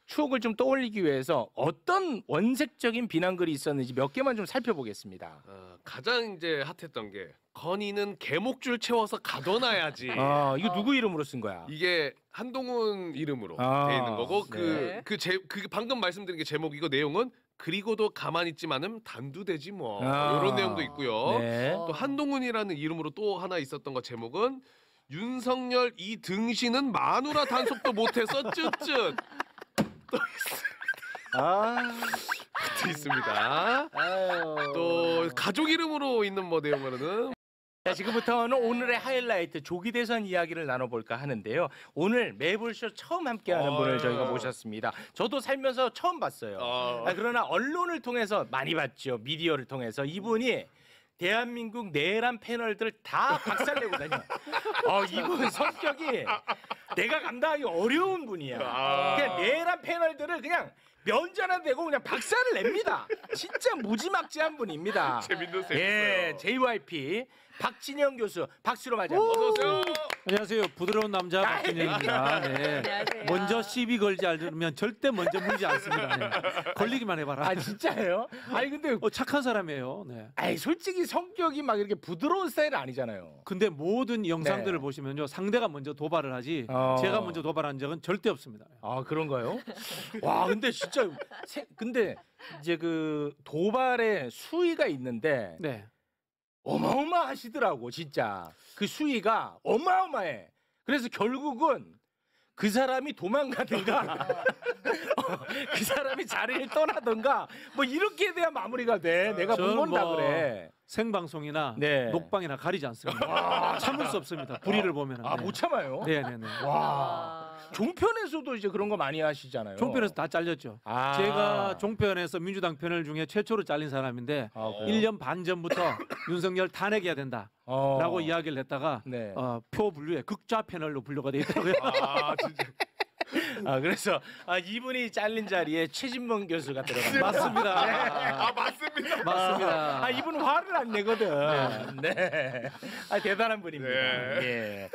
추억을 좀 떠올리기 위해서 어떤 원색적인 비난글이 있었는지 몇 개만 좀 살펴보겠습니다. 가장 이제 핫했던 게 건이는 개목줄 채워서 가둬놔야지. 이거 누구 이름으로 쓴 거야? 이게 한동훈 이름으로 돼 있는 거고 네. 그 방금 말씀드린 게 제목 이거 내용은 그리고도 가만히 있지만은 단두대지 뭐 이런 내용도 있고요. 네. 또 한동훈이라는 이름으로 또 하나 있었던 거 제목은 윤석열 이 등신은 마누라 단속도 못해서 쯧쯧 또 있습니다. 또 가족 이름으로 있는 뭐 내용으로는 자, 지금부터는 오늘의 하이라이트 조기 대선 이야기를 나눠볼까 하는데요. 오늘 매불쇼 처음 함께하는 분을 저희가 모셨습니다. 저도 살면서 처음 봤어요. 그러나 언론을 통해서 많이 봤죠. 미디어를 통해서 이분이 대한민국 내란 패널들 다 박살내고 다녀. 이분 성격이 내가 감당하기 어려운 분이야. 그냥 내란 패널들을 그냥 면전에 대고 그냥 박살을 냅니다. 진짜 무지막지한 분입니다. 재밌는 쌤. 예, JYP 박진영 교수 박수로 맞이합니다. 어서 오세요. 안녕하세요. 부드러운 남자 박진영입니다. 네. 안녕하세요. 먼저 시비 걸지 않으면 절대 먼저 물지 않습니다. 네. 걸리기만 해봐라. 진짜예요? 아니 근데 착한 사람이에요. 네. 솔직히 성격이 막 이렇게 부드러운 스타일은 아니잖아요. 근데 모든 영상들을 네. 보시면요, 상대가 먼저 도발을 하지 제가 먼저 도발한 적은 절대 없습니다. 그런가요? 와, 근데 진짜 근데 이제 그 도발의 수위가 있는데 네. 어마어마하시더라고. 진짜 그 수위가 어마어마해. 그래서 결국은 그 사람이 도망가든가 그 사람이 자리를 떠나든가 뭐 이렇게 돼야 마무리가 돼. 내가 본 건 다 그래. 생방송이나 네. 녹방이나 가리지 않습니다. 참을 수 없습니다. 불의를 보면. 못 참아요? 네네네. 와. 종편에서도 이제 그런 거 많이 하시잖아요. 종편에서 다 잘렸죠. 제가 종편에서 민주당 패널 중에 최초로 잘린 사람인데 1년 반 전부터 윤석열 탄핵해야 된다라고 이야기를 했다가 네. 표 분류에 극좌 패널로 분류가 돼 있더라고요. 진짜. 그래서 이분이 잘린 자리에 최진봉 교수가 들어갑니다. 맞습니다. 맞습니다. 맞습니다. 이분은 화를 안 내거든. 네. 대단한 분입니다. 네. 예.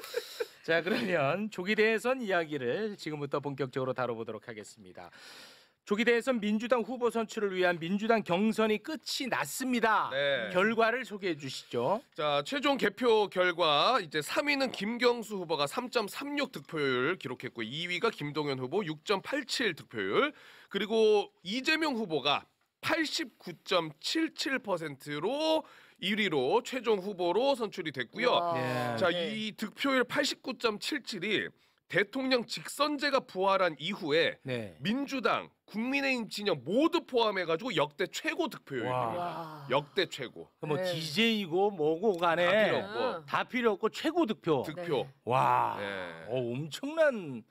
자, 그러면 조기 대선 이야기를 지금부터 본격적으로 다뤄보도록 하겠습니다. 조기 대선 민주당 후보 선출을 위한 민주당 경선이 끝이 났습니다. 네. 결과를 소개해 주시죠. 자, 최종 개표 결과 이제 3위는 김경수 후보가 3.36 득표율 기록했고 2위가 김동연 후보 6.87 득표율 그리고 이재명 후보가 89.77%로 1위로 최종 후보로 선출이 됐고요. 네. 자, 이 득표율 89.77이 대통령 직선제가 부활한 이후에 네. 민주당, 국민의힘 진영 모두 포함해가지고 역대 최고 득표율입니다. 와. 역대 최고. 뭐 네. DJ이고 뭐고 간에 다 필요 없고. 다 필요 없고 최고 득표. 득표. 와. 네. 엄청난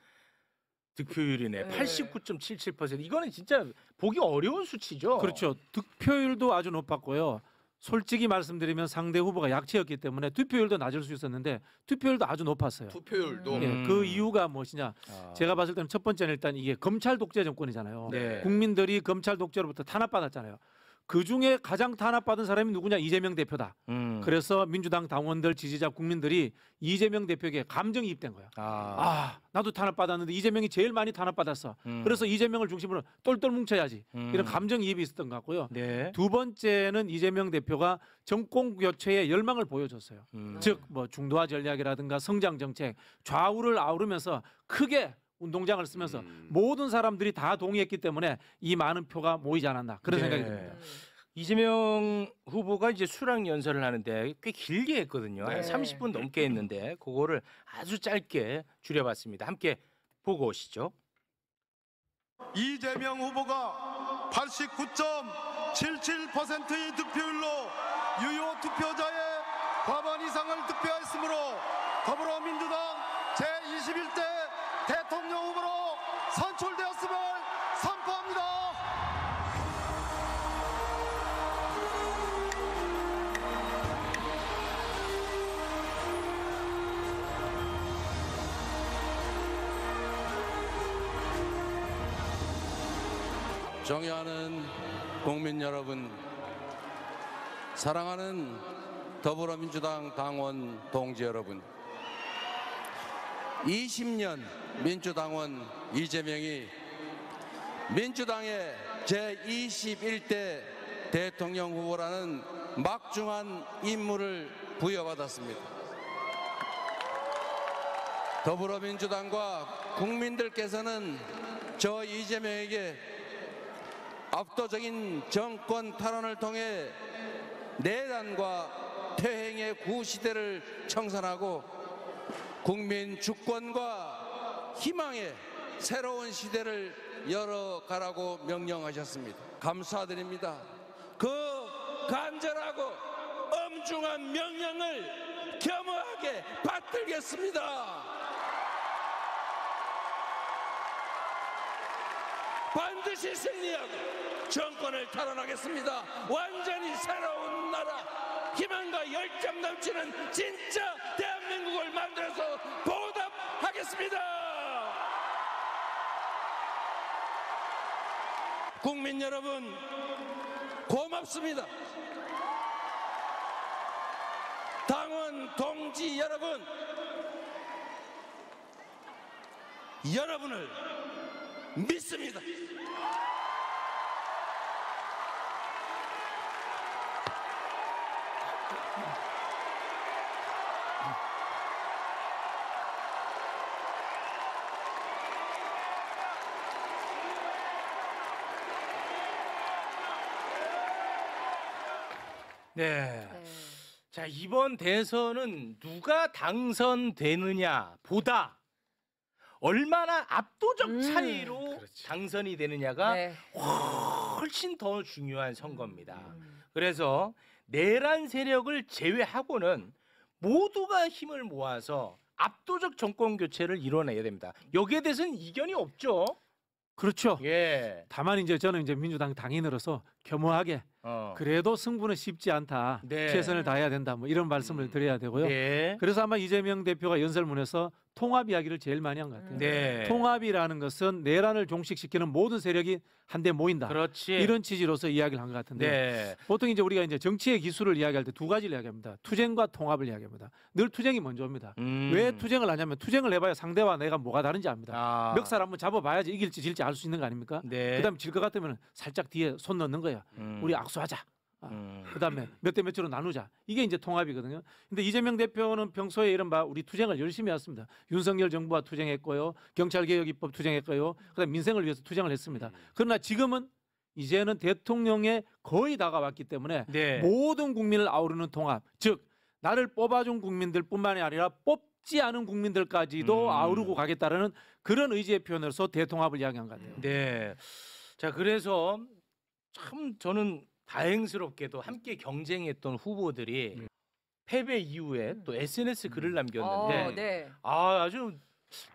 득표율이네. 네. 89.77%. 이거는 진짜 보기 어려운 수치죠. 그렇죠. 득표율도 아주 높았고요. 솔직히 말씀드리면 상대 후보가 약체였기 때문에 투표율도 낮을 수 있었는데 투표율도 아주 높았어요. 투표율도. 예, 그 이유가 무엇이냐? 제가 봤을 때는 첫 번째는 일단 이게 검찰 독재 정권이잖아요. 네. 국민들이 검찰 독재로부터 탄압받았잖아요. 그 중에 가장 탄압받은 사람이 누구냐? 이재명 대표다. 그래서 민주당 당원들, 지지자, 국민들이 이재명 대표에게 감정이입된 거야. 나도 탄압받았는데 이재명이 제일 많이 탄압받았어. 그래서 이재명을 중심으로 똘똘 뭉쳐야지. 이런 감정이입이 있었던 것 같고요. 네. 두 번째는 이재명 대표가 정권 교체에 열망을 보여줬어요. 즉 뭐 중도화 전략이라든가 성장 정책, 좌우를 아우르면서 크게 운동장을 쓰면서 모든 사람들이 다 동의했기 때문에 이 많은 표가 모이지 않았나 그런 네. 생각이 듭니다. 이재명 후보가 이제 수락 연설을 하는데 꽤 길게 했거든요. 한 네. 30분 넘게 했는데 그거를 아주 짧게 줄여봤습니다. 함께 보고 오시죠. 이재명 후보가 89.77%의 득표율로 유효 투표자의 과반 이상을 득표했으므로 더불어민주당 제21대 대통령 후보로 선출되었음을 선포합니다. 존경하는 국민 여러분, 사랑하는 더불어민주당 당원 동지 여러분, 20년 민주당원 이재명이 민주당의 제21대 대통령 후보라는 막중한 임무를 부여받았습니다. 더불어민주당과 국민들께서는 저 이재명에게 압도적인 정권 탈환을 통해 내란과 퇴행의 구시대를 청산하고 국민 주권과 희망의 새로운 시대를 열어가라고 명령하셨습니다. 감사드립니다. 그 간절하고 엄중한 명령을 겸허하게 받들겠습니다. 반드시 승리하고 정권을 탈환하겠습니다. 완전히 새로운 나라, 희망과 열정 넘치는 진짜 대한민국을 만들어서 보답하겠습니다. 국민 여러분, 고맙습니다. 당원 동지 여러분, 여러분을 믿습니다. 네. 자, 이번 대선은 누가 당선되느냐 보다 얼마나 압도적 차이로 당선이 되느냐가 네. 훨씬 더 중요한 선거입니다. 그래서 내란 세력을 제외하고는 모두가 힘을 모아서 압도적 정권 교체를 이뤄내야 됩니다. 여기에 대해서는 이견이 없죠. 그렇죠. 예. 다만 이제 저는 이제 민주당 당인으로서 겸허하게 그래도 승부는 쉽지 않다. 네. 최선을 다해야 된다. 뭐 이런 말씀을 드려야 되고요. 네. 그래서 아마 이재명 대표가 연설문에서 통합 이야기를 제일 많이 한 것 같아요. 네. 통합이라는 것은 내란을 종식시키는 모든 세력이 한데 모인다. 그렇지. 이런 취지로서 이야기를 한 것 같은데 네. 보통 이제 우리가 이제 정치의 기술을 이야기할 때 두 가지를 이야기합니다. 투쟁과 통합을 이야기합니다. 늘 투쟁이 먼저 옵니다. 왜 투쟁을 하냐면 투쟁을 해봐야 상대와 내가 뭐가 다른지 압니다. 아. 멱살 한번 잡아봐야지 이길지 질지 알 수 있는 거 아닙니까? 네. 그다음에 질 것 같으면 살짝 뒤에 손 넣는 거야. 우리 악수하자. 그다음에 몇 대 몇으로 나누자. 이게 이제 통합이거든요. 근데 이재명 대표는 평소에 이런 우리 투쟁을 열심히 했습니다. 윤석열 정부와 투쟁했고요. 경찰개혁 입법 투쟁했고요. 그다음에 민생을 위해서 투쟁을 했습니다. 그러나 지금은 이제는 대통령에 거의 다가왔기 때문에 네. 모든 국민을 아우르는 통합, 즉 나를 뽑아준 국민들뿐만이 아니라 뽑지 않은 국민들까지도 아우르고 가겠다라는 그런 의지의 표현으로서 대통합을 이야기한 것 같아요. 네. 자, 그래서 참 저는 다행스럽게도 함께 경쟁했던 후보들이 패배 이후에 또 SNS 글을 남겼는데 네. 아주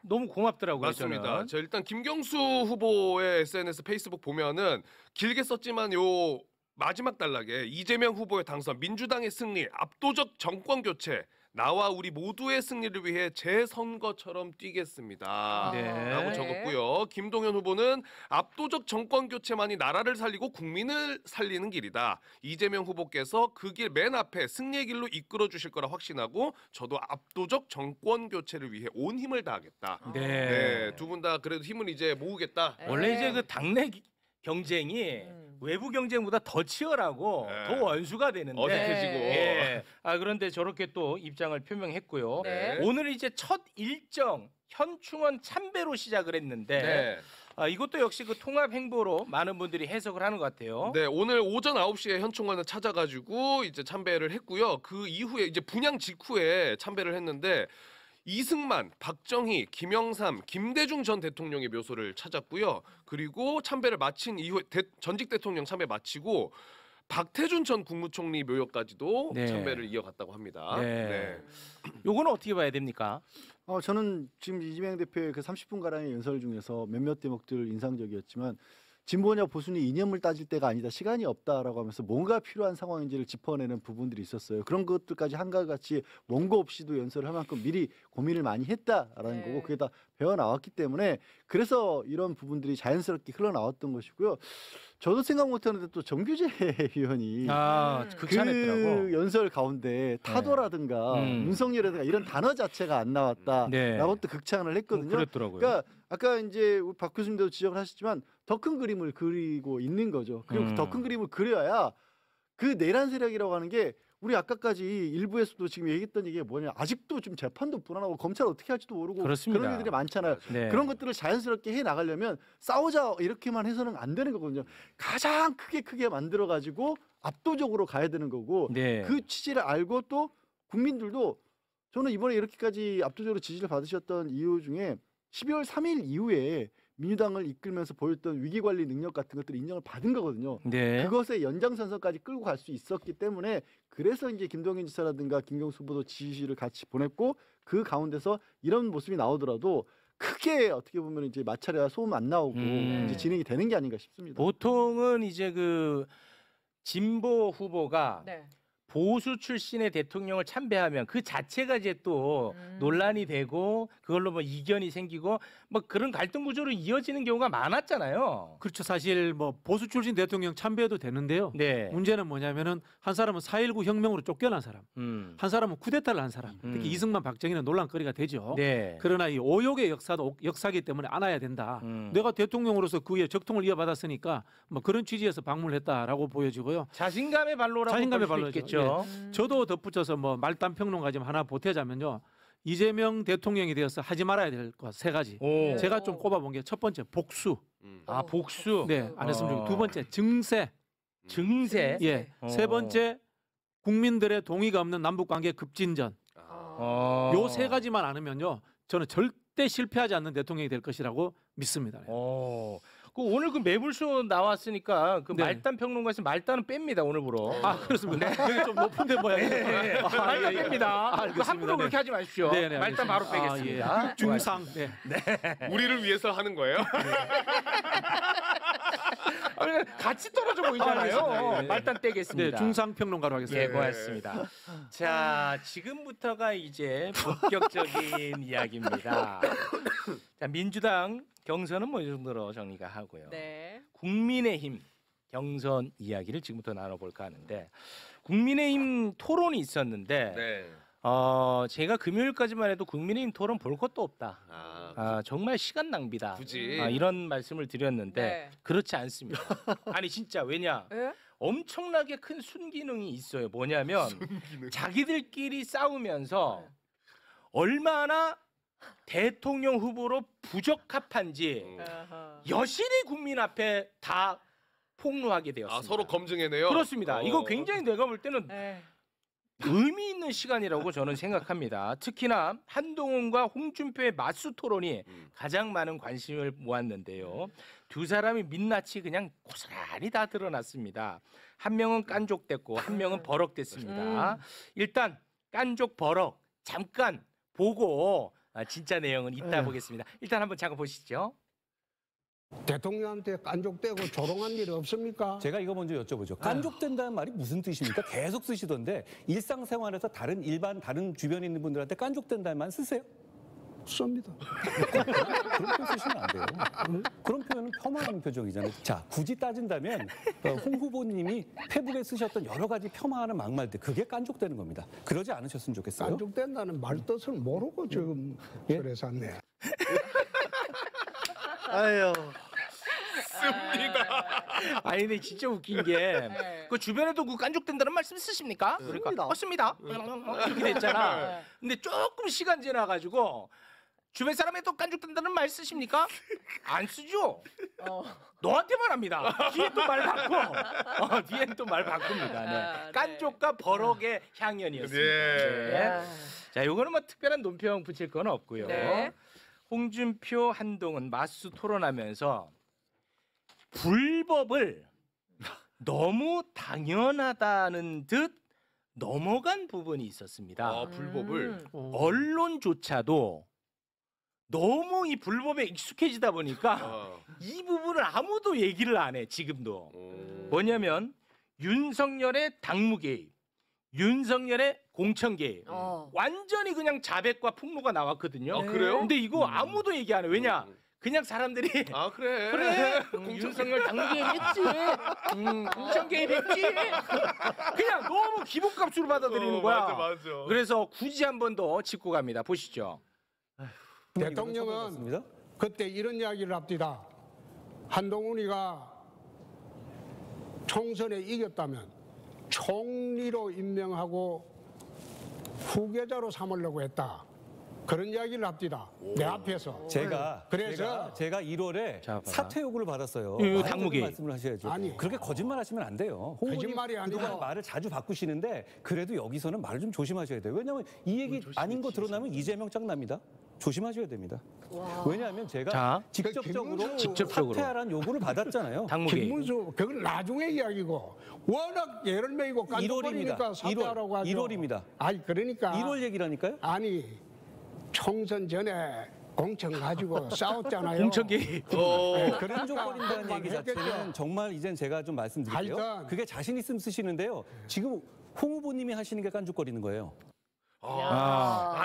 너무 고맙더라고요. 맞습니다. 저는. 저 일단 김경수 후보의 SNS 페이스북 보면은 길게 썼지만 요 마지막 단락에 이재명 후보의 당선, 민주당의 승리, 압도적 정권 교체, 나와 우리 모두의 승리를 위해 재선거처럼 뛰겠습니다. 네. 라고 적었고요. 김동연 후보는 압도적 정권 교체만이 나라를 살리고 국민을 살리는 길이다. 이재명 후보께서 그 길 맨 앞에 승리의 길로 이끌어 주실 거라 확신하고 저도 압도적 정권 교체를 위해 온 힘을 다하겠다. 네. 네, 두 분 다 그래도 힘을 이제 모으겠다. 원래 이제 그 당내 경쟁이 외부 경쟁보다 더 치열하고 네. 더 원수가 되는데 어색해지고. 예. 그런데 저렇게 또 입장을 표명했고요. 네. 오늘 이제 첫 일정 현충원 참배로 시작을 했는데 네. 이것도 역시 그 통합 행보로 많은 분들이 해석을 하는 것 같아요. 네, 오늘 오전 9시에 현충원을 찾아가지고 이제 참배를 했고요. 그 이후에 이제 분향 직후에 참배를 했는데 이승만, 박정희, 김영삼, 김대중 전 대통령의 묘소를 찾았고요. 그리고 참배를 마친 이후에 전직 대통령 참배 마치고 박태준 전 국무총리 묘역까지도 네. 참배를 이어갔다고 합니다. 네. 요거는 어떻게 봐야 됩니까? 저는 지금 이재명 대표의 그 30분가량의 연설 중에서 몇몇 대목들 인상적이었지만 진보냐 보수냐 이념을 따질 때가 아니다. 시간이 없다라고 하면서 뭔가 필요한 상황인지를 짚어내는 부분들이 있었어요. 그런 것들까지 한가같이 원고 없이도 연설을 할 만큼 미리 고민을 많이 했다라는 거고 그게 다 배워 나왔기 때문에 그래서 이런 부분들이 자연스럽게 흘러나왔던 것이고요. 저도 생각 못했는데 또 정규재 의원이 극찬했더라고. 그 연설 가운데 타도라든가 윤석열이라든가 이런 단어 자체가 안 나왔다라고 또 극찬을 했거든요. 그랬더라고요. 그러니까 아까 이제 우리 박 교수님도 지적을 하셨지만 더 큰 그림을 그리고 있는 거죠. 그리고 그 더 큰 음. 그림을 그려야 그 내란 세력이라고 하는 게 우리 아까까지 일부에서도 지금 얘기했던 얘기가 뭐냐, 아직도 좀 재판도 불안하고 검찰 어떻게 할지도 모르고 그렇습니다. 그런 일들이 많잖아요. 네. 그런 것들을 자연스럽게 해 나가려면 싸우자 이렇게만 해서는 안 되는 거거든요. 가장 크게 만들어 가지고 압도적으로 가야 되는 거고 네. 그 취지를 알고 또 국민들도 저는 이번에 이렇게까지 압도적으로 지지를 받으셨던 이유 중에 12월 3일 이후에 민주당을 이끌면서 보였던 위기 관리 능력 같은 것들을 인정을 받은 거거든요. 네. 그것의 연장선상까지 끌고 갈 수 있었기 때문에 그래서 이제 김동연 지사라든가 김경수 후보도 지지를 같이 보냈고 그 가운데서 이런 모습이 나오더라도 크게 어떻게 보면 이제 마찰이나 소음 안 나오고 이제 진행이 되는 게 아닌가 싶습니다. 보통은 이제 그 진보 후보가 네. 보수 출신의 대통령을 참배하면 그 자체가 이제 또 논란이 되고 그걸로 뭐 이견이 생기고 뭐 그런 갈등 구조로 이어지는 경우가 많았잖아요. 그렇죠. 사실 뭐 보수 출신 대통령 참배해도 되는데요. 네. 문제는 뭐냐면은 한 사람은 4.19 혁명으로 쫓겨난 사람, 한 사람은 쿠데타를 한 사람, 특히 이승만, 박정희는 논란거리가 되죠. 네. 그러나 이 오욕의 역사도 역사기 때문에 안아야 된다. 내가 대통령으로서 그에 적통을 이어받았으니까 뭐 그런 취지에서 방문을 했다라고 보여지고요. 자신감의 발로라고 자신감의 볼 수 발로죠. 있겠죠. 저도 덧붙여서 뭐 말단 평론가 좀 하나 보태자면요. 이재명 대통령이 되어서 하지 말아야 될 것 세 가지. 오. 제가 좀 꼽아본 게 첫 번째 복수. 아, 복수. 네, 안 했으면 좋겠고. 어. 두 번째 증세. 증세. 예. 어. 세 번째 국민들의 동의가 없는 남북 관계 급진전. 요 세 가지만 안 하면요. 저는 절대 실패하지 않는 대통령이 될 것이라고 믿습니다. 그 오늘 그 매불쇼 나왔으니까 그 네. 말단 평론가에서 말단은 뺍니다 오늘부로. 아, 그렇습니다. 여기 좀 높은데 뭐야. 말단 뺍니다. 알겠습니다. 함부로 그렇게 하지 마십시오. 네, 네, 말단 바로 알겠습니다. 빼겠습니다. 아, 예. 중상. 네. 우리를 위해서 하는 거예요? 같이 떨어져 보이잖아요. 알겠습니다. 예. 말단 떼겠습니다. 네, 중상 평론가로 하겠습니다. 예, 고맙습니다. 자, 지금부터가 이제 본격적인 이야기입니다. 자, 민주당 경선은 뭐 이 정도로 정리가 하고요. 네. 국민의힘 경선 이야기를 지금부터 나눠볼까 하는데 국민의힘 토론이 있었는데 네. 제가 금요일까지만 해도 국민의힘 토론 볼 것도 없다. 정말 시간 낭비다. 굳이. 이런 말씀을 드렸는데 네. 그렇지 않습니다. 아니 진짜 왜냐? 예? 엄청나게 큰 순기능이 있어요. 뭐냐면 자기들끼리 싸우면서 얼마나 대통령 후보로 부적합한지 어허. 여실히 국민 앞에 다 폭로하게 되었습니다. 서로 검증해내요. 그렇습니다. 이거 굉장히 내가 볼 때는 네. 의미 있는 시간이라고 저는 생각합니다. 특히나 한동훈과 홍준표의 맞수 토론이 가장 많은 관심을 모았는데요. 두 사람이 민낯이 그냥 고스란히 다 드러났습니다. 한 명은 깐족됐고 한 명은 버럭됐습니다. 일단 깐족 버럭 잠깐 보고 진짜 내용은 이따 보겠습니다. 일단 한번 잠깐 보시죠. 대통령한테 깐족되고 조롱한 일 없습니까? 제가 이거 먼저 여쭤보죠. 깐족된다는 말이 무슨 뜻입니까? 계속 쓰시던데 일상생활에서 다른 주변에 있는 분들한테 깐족된다는 말 쓰세요? 씁니다. 그런 표현 쓰시면 안 돼요. 그런 표현은 폄하하는 표정이잖아요. 자, 굳이 따진다면 홍 후보님이 페북에 쓰셨던 여러 가지 폄하하는 막말들 그게 깐족되는 겁니다. 그러지 않으셨으면 좋겠어요. 깐족된다는 말 뜻을 모르고 지금 예? 그래서 왔네. 아유. 아니 근데 진짜 웃긴 게 그 주변에도 그 깐족된다는 말씀 쓰십니까? 그러니까 씁니다. 이렇게 됐잖아. 근데 조금 시간 지나가지고 주변 사람이 또 깐족된다는 말 쓰십니까? 안 쓰죠. 너한테만 합니다. 뒤에 또 말 바꿔. 뒤엔 또 말 바꿉니다. 네. 깐족과 버럭의 향연이었습니다. 네. 자, 요거는 뭐 특별한 논평 붙일 건 없고요. 네. 홍준표, 한동훈 맞수 토론하면서 불법을 너무 당연하다는 듯 넘어간 부분이 있었습니다. 불법을. 언론조차도 너무 이 불법에 익숙해지다 보니까 이 부분을 아무도 얘기를 안 해. 지금도. 뭐냐면 윤석열의 당무 개입, 윤석열의 공천 개입. 완전히 그냥 자백과 폭로가 나왔거든요. 그래요? 근데 이거 아무도 얘기 안 해. 왜냐? 그냥 사람들이 그래. 그래 윤석열 당무 개입했지, 공천 개입했지. 그냥 너무 기본값으로 받아들이는 거야. 맞아. 그래서 굳이 한 번 더 짚고 갑니다. 보시죠. 대통령은 그때 이런 이야기를 합니다. 한동훈이가 총선에 이겼다면 총리로 임명하고 후계자로 삼으려고 했다. 그런 이야기를 합디다. 내 앞에서. 제가 1월에 자, 봐라. 사퇴 요구를 받았어요. 이거 말씀을 당무기. 말씀을 하셔야죠. 아니. 그렇게 거짓말하시면 안 돼요. 홍 의원님 거짓말이 아니라- 그동안 말을 자주 바꾸시는데 그래도 여기서는 말을 좀 조심하셔야 돼요. 왜냐하면 이 얘기 아닌 거 드러나면 이재명 짱납니다. 조심하셔야 됩니다. 왜냐하면 제가 자, 직접적으로 사퇴하라는 요구를 받았잖아요. 당무기. 김문수 그건 나중에 이야기고 워낙 여러 명이고 깐족거리니까 1월입니다. 사퇴하라고 하죠. 1월입니다. 아니 그러니까 1월 얘기라니까요. 아니 총선 전에 공천 가지고 싸웠잖아요. 공천기. 네, 그러니까 깐족거린다는 얘기 자체는 했겠죠. 정말 이젠 제가 좀 말씀드릴게요. 하여튼. 그게 자신 있으면 쓰시는데요. 지금 홍 후보님이 하시는 게 깐족거리는 거예요.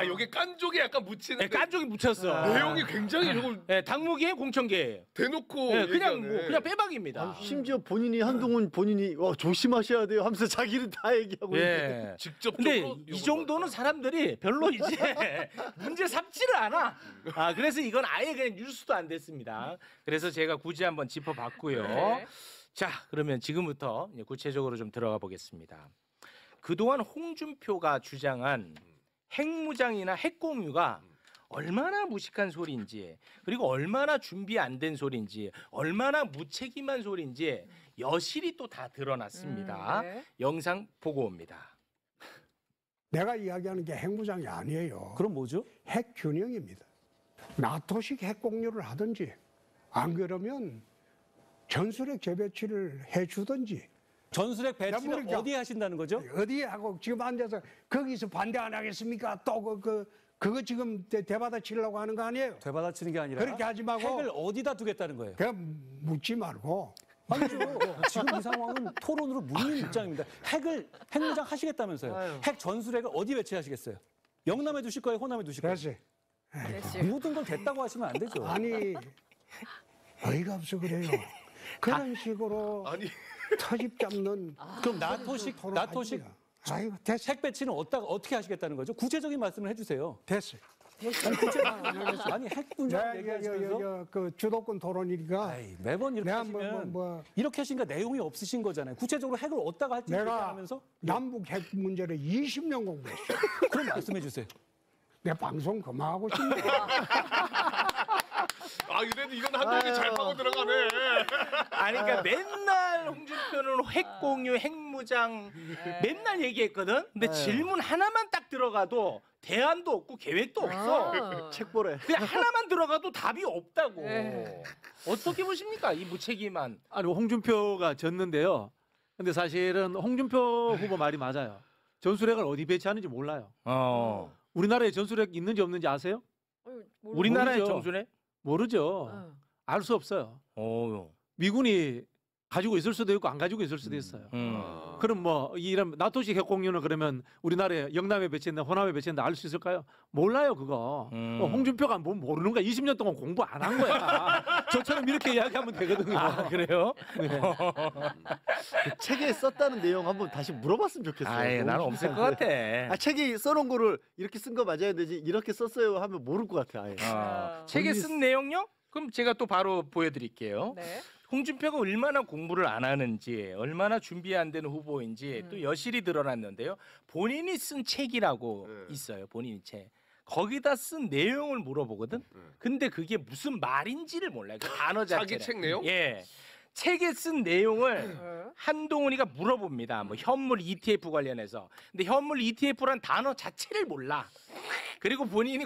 여기 깐족이 약간 묻히는 네, 깐족이 묻혔어. 내용이 굉장히 저걸 네, 당무기에 공천기예요. 대놓고 네, 그냥 얘기하네. 뭐 그냥 빼박입니다. 심지어 본인이 한동훈 본인이 조심하셔야 돼요 하면서 자기는 다 얘기하고 있는데 예. 직접적으로 근데 요구를 이 정도는 사람들이 별로 이제 문제 삼지를 않아. 그래서 이건 아예 그냥 뉴스도 안 됐습니다. 그래서 제가 굳이 한번 짚어봤고요. 네. 자, 그러면 지금부터 이제 구체적으로 좀 들어가 보겠습니다. 그동안 홍준표가 주장한 핵무장이나 핵공유가 얼마나 무식한 소리인지, 그리고 얼마나 준비 안 된 소리인지, 얼마나 무책임한 소리인지 여실히 또 다 드러났습니다. 네. 영상 보고 옵니다. 내가 이야기하는 게 핵무장이 아니에요. 그럼 뭐죠? 핵균형입니다. 나토식 핵공유를 하든지 안 그러면 전술핵 재배치를 해주든지 전술핵 배치는 모르겠죠. 어디에 하신다는 거죠? 어디에 하고 지금 앉아서 거기서 반대 안 하겠습니까? 또 그거 지금 대받아치려고 하는 거 아니에요? 되받아치는 게 아니라 그렇게 하지 말고 핵을 어디다 두겠다는 거예요? 그냥 묻지 말고 아니죠. 지금 이 상황은 토론으로 묻는 입장입니다. 핵무장 하시겠다면서요. 핵 전술핵을 어디 배치하시겠어요? 영남에 두실 거예요? 호남에 두실 거예요? 그래서 모든 걸 됐다고 하시면 안 되죠. 아니 어이가 없어 그래요. 그런 식으로 아니 터집 잡는 그럼 나토식 아이고 됐어 핵 배치는 어떻게 하시겠다는 거죠? 구체적인 말씀을 해주세요. 됐어. 아니 핵 문제 얘기하시면서 그 주도권 토론이니까 아이, 매번 이렇게 내가 하시면 뭐 이렇게 하시니까 내용이 없으신 거잖아요. 구체적으로 핵을 어디다가 할지 내가 하면서 남북 핵 문제를 20년 공부했어. 그럼 말씀해 주세요. 내 방송 그만하고 싶네. 이래도 이건 한동훈이 잘 파고 들어가네. 아니 그러니까 맨날 홍준표는 핵공유, 핵무장 맨날 얘기했거든. 근데 질문 하나만 딱 들어가도 대안도 없고 계획도 없어. 책 보래. 그냥 하나만 들어가도 답이 없다고. 네. 어떻게 보십니까? 이 무책임한. 아니 홍준표가 졌는데요. 근데 사실은 홍준표 후보 말이 맞아요. 전술핵을 어디 배치하는지 몰라요. 우리나라에 전술핵 있는지 없는지 아세요? 우리나라의 모르죠. 정수네? 모르죠. 알 수 없어요. 미군이 가지고 있을 수도 있고 안 가지고 있을 수도 있어요. 그럼 뭐 이런 나토식 핵공유는 그러면 우리나라에 영남에 배치했나 호남에 배치했나 알 수 있을까요? 몰라요 그거. 홍준표가 뭐 모르는 거야. 20년 동안 공부 안 한 거야. 저처럼 이렇게 이야기하면 되거든요. 그래요? 네. 책에 썼다는 내용 한번 다시 물어봤으면 좋겠어요. 아예 나는 없을 것 같아. 책에 써놓은 거를 이렇게 쓴 거 맞아야 되지 이렇게 썼어요 하면 모를 것 같아. 아예. 책에 쓴 내용요? 그럼 제가 또 바로 보여드릴게요. 네. 홍준표가 얼마나 공부를 안 하는지, 얼마나 준비 안 되는 후보인지 또 여실히 드러났는데요. 본인이 쓴 책이라고 있어요. 본인이 책. 거기다 쓴 내용을 물어보거든. 근데 그게 무슨 말인지를 몰라요. 그 단어 자체를. 자기 책 내용? 예. 책에 쓴 내용을 한동훈이가 물어봅니다. 뭐 현물 ETF 관련해서. 근데 현물 ETF란 단어 자체를 몰라. 그리고 본인이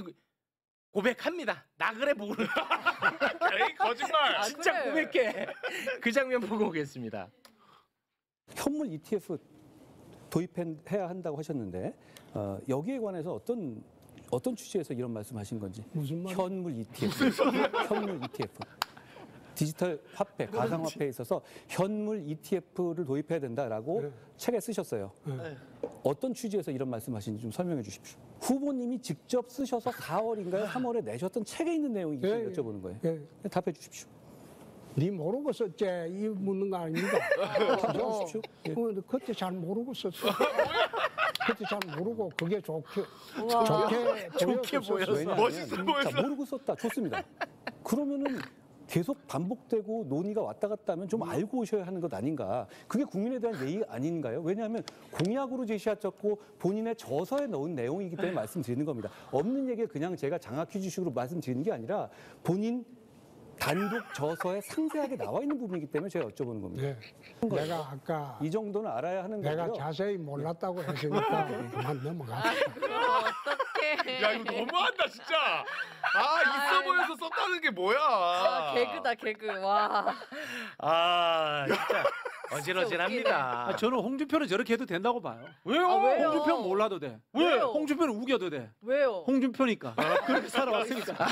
고백합니다. 나 그래 모르. 에이 거짓말. 진짜 그래. 고백해. 그 장면 보고 오겠습니다. 현물 ETF 도입해야 한다고 하셨는데 여기에 관해서 어떤 취지에서 이런 말씀하신 건지. 무슨 말? 현물 ETF. 현물 ETF. 디지털 화폐, 가상화폐에 있어서 현물 ETF를 도입해야 된다라고 책에 쓰셨어요. 어떤 취지에서 이런 말씀하신지 좀 설명해 주십시오. 후보님이 직접 쓰셔서 4월인가요? 3월에 내셨던 책에 있는 내용인지 여쭤보는 거예요. 답해 주십시오. 네 모르고 썼지 이 묻는 거 아닙니까? 답해 주십시오. 그때 잘 모르고 썼어. 그때 잘 모르고 그게 좋게 좋게 보여서. 왜냐하면 멋있어 보여서. 자, 모르고 썼다. 좋습니다. 그러면은 계속 반복되고 논의가 왔다 갔다 하면 좀 알고 오셔야 하는 것 아닌가. 그게 국민에 대한 예의 아닌가요? 왜냐하면 공약으로 제시하셨고 본인의 저서에 넣은 내용이기 때문에 말씀드리는 겁니다. 없는 얘기에 그냥 제가 장학 퀴즈식으로 말씀드리는 게 아니라 본인 단독 저서에 상세하게 나와 있는 부분이기 때문에 제가 여쭤보는 겁니다. 네. 내가 아까 이 정도는 알아야 하는 내가 거고요. 자세히 몰랐다고 했으니까 그만 넘어가. 어떡해. 야 이거 너무한다 진짜. 있어 보여서 썼다는 게 뭐야. 개그다 개그. 와. 진짜 어질어질합니다. 저는 홍준표는 저렇게 해도 된다고 봐요. 왜요? 왜요? 홍준표는 몰라도 돼. 왜요? 홍준표는 우겨도 돼. 왜요? 홍준표니까. 그렇게 살아왔으니까.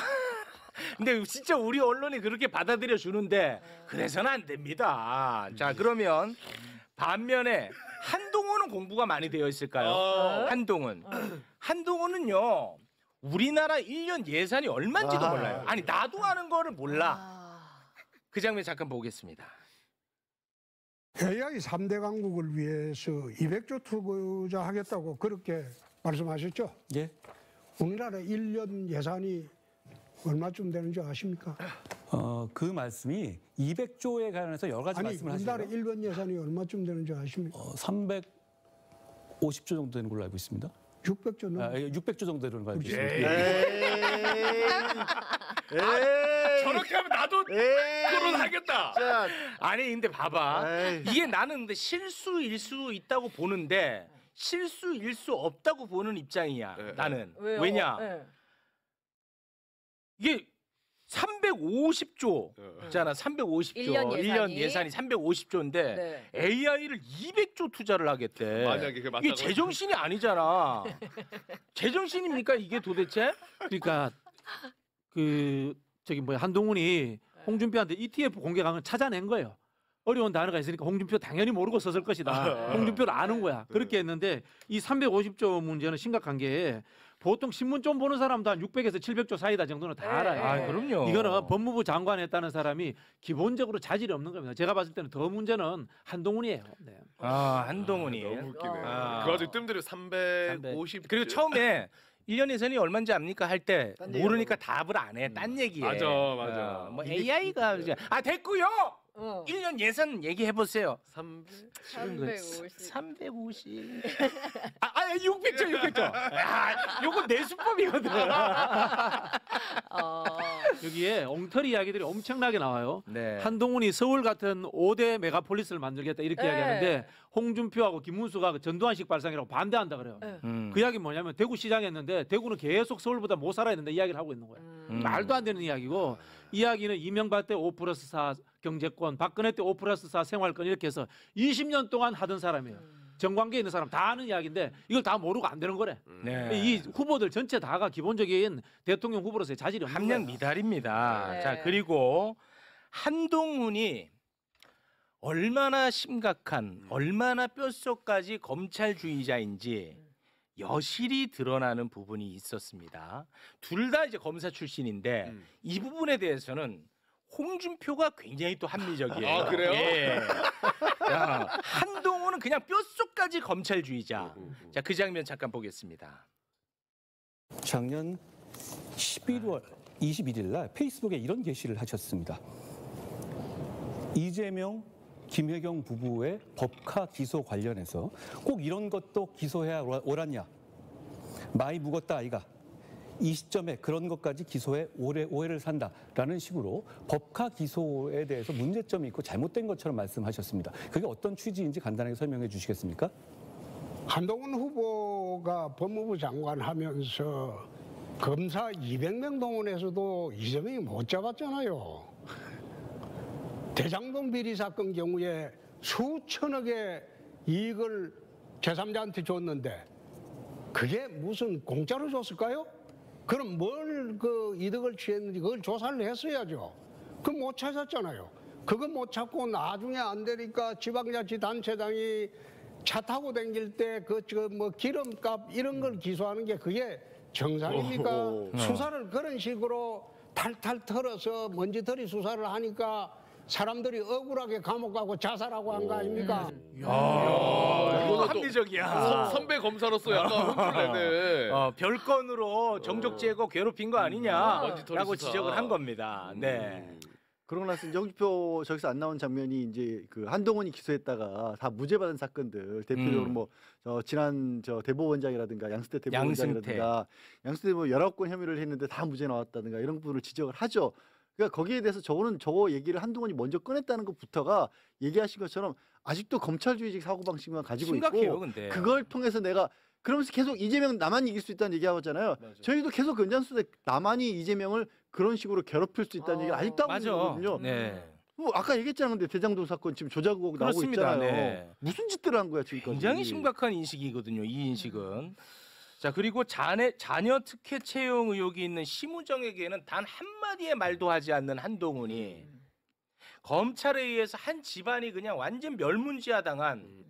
근데 진짜 우리 언론이 그렇게 받아들여 주는데 그래서는 안 됩니다. 자, 그러면 반면에 한동훈은 공부가 많이 되어 있을까요? 한동훈은요. 우리나라 1년 예산이 얼마인지도 몰라요. 아니 나도 아는 거를 몰라. 그 장면 잠깐 보겠습니다. AI 3대 강국을 위해서 200조 투자하겠다고 그렇게 말씀하셨죠? 예. 우리나라 1년 예산이 얼마쯤 되는지 아십니까? 그 말씀이 200조에 관해서 여러 가지 아니 말씀을 우리나라 하시죠. 1년 예산이 얼마쯤 되는지 아십니까? 350조 정도 되는 걸로 알고 있습니다. 600조 넘. 600조 정도 되는 걸로 알고 있습니다. 저렇게 하면 나도 토론하겠다. 아니 근데 봐봐. 이게 나는 근데 실수일 수 있다고 보는데 실수일 수 없다고 보는 입장이야. 나는. 왜요? 왜냐? 네. 이게 350조잖아. 350조. 1년 예산이 350조인데 네. AI를 200조 투자를 하겠대. 만약에 그게 맞다고 이게 제정신이 아니잖아. 제정신입니까 이게 도대체? 그러니까 한동훈이 홍준표한테 ETF 공개강을 찾아낸 거예요. 어려운 단어가 있으니까 홍준표 당연히 모르고 썼을 것이다. 홍준표를 아는 거야. 그렇게 했는데 이 350조 문제는 심각한 게 보통 신문 좀 보는 사람도 한 600에서 700조 사이다 정도는 다 알아요. 그럼요. 이거는 법무부 장관 했다는 사람이 기본적으로 자질이 없는 겁니다. 제가 봤을 때는 더 문제는 한동훈이에요. 네. 한동훈이. 너무 웃기네. 아. 그 가지고 뜸들여 350. 그리고 처음에 1년 예산이 얼마인지 압니까 할 때 모르니까 답을 안 해. 딴 얘기해. 맞아. 뭐 AI가 됐고요. 1년 예산 얘기해 보세요. 350. 350. 600조. 요거 내 수법이거든. 여기에 엉터리 이야기들이 엄청나게 나와요. 네. 한동훈이 서울 같은 5대 메가폴리스를 만들겠다 이렇게 네. 이야기하는데 홍준표하고 김문수가 그 전두환식 발상이라고 반대한다 그래요. 그 이야기 뭐냐면 대구시장 했는데 대구는 계속 서울보다 못 살아야 된다 이야기를 하고 있는 거예요. 말도 안 되는 이야기고 이야기는 이명박 때 5+4 경제권, 박근혜 때 5+4 생활권 이렇게 해서 20년 동안 하던 사람이에요. 정관계에 있는 사람 다 아는 이야기인데 이걸 다 모르고 안 되는 거래. 네. 이 후보들 전체 다가 기본적인 대통령 후보로서의 자질이 없는 함량 거예요. 미달입니다. 네. 자, 그리고 한동훈이 얼마나 심각한, 얼마나 뼛속까지 검찰주의자인지 여실히 드러나는 부분이 있었습니다. 둘 다 이제 검사 출신인데 이 부분에 대해서는 홍준표가 굉장히 또 합리적이에요. 그래요? 예. 야, 한동훈은 그냥 뼛속까지 검찰주의자. 자, 그 장면 잠깐 보겠습니다. 작년 11월 21일 날 페이스북에 이런 게시를 하셨습니다. 이재명, 김혜경 부부의 법카 기소 관련해서 꼭 이런 것도 기소해야 옳았냐. 많이 묵었다 아이가. 이 시점에 그런 것까지 기소해 오해를 산다라는 식으로 법카 기소에 대해서 문제점이 있고 잘못된 것처럼 말씀하셨습니다. 그게 어떤 취지인지 간단하게 설명해 주시겠습니까? 한동훈 후보가 법무부 장관 하면서 검사 200명 동원해서도 이재명이 못 잡았잖아요. 대장동 비리 사건 경우에 수천억의 이익을 제3자한테 줬는데 그게 무슨 공짜로 줬을까요? 그럼 뭘 그 이득을 취했는지 그걸 조사를 했어야죠. 그거 못 찾았잖아요. 그거 못 찾고 나중에 안 되니까 지방자치단체장이 차 타고 다닐 때 뭐 기름값 이런 걸 기소하는 게 그게 정상입니까? 수사를 그런 식으로 탈탈 털어서 먼지털이 수사를 하니까 사람들이 억울하게 감옥 가고 자살하고 한 거 아닙니까? 이거 합리적이야. 선배 검사로서 약간 혼쭐 내네. 별건으로 정적 제거 괴롭힌 거 아니냐라고 먼지털이 수사. 지적을 한 겁니다. 네. 그러고 나서 이제 홍준표 저기서 안 나온 장면이 이제 그 한동훈이 기소했다가 다 무죄받은 사건들 대표적으로 뭐 지난 대법원장이라든가 양승태 대법원장이라든가 양승태 뭐 19건 혐의를 했는데 다 무죄 나왔다든가 이런 부분을 지적을 하죠. 그러니까 거기에 대해서 저 얘기를 한동훈이 먼저 꺼냈다는 것부터가 얘기하신 것처럼 아직도 검찰주의적 사고방식만 가지고 심각해요, 있고 근데. 그걸 통해서 내가 그러면서 계속 이재명 나만 이길 수 있다는 얘기하잖아요. 저희도 계속 연장수대 나만이 이재명을 그런 식으로 괴롭힐 수 있다는 얘기를 아직도 하고 있는 거거든요. 네. 뭐 아까 얘기했잖아요. 근데 대장동 사건 지금 조작 의혹 나오고 그렇습니다. 있잖아요. 네. 무슨 짓들을 한 거야 지금까지. 굉장히 심각한 인식이거든요. 이 인식은. 자, 그리고 자녀 특혜 채용 의혹이 있는 심우정에게는 단 한마디의 말도 하지 않는 한동훈이 검찰에 의해서 한 집안이 그냥 완전 멸문지화당한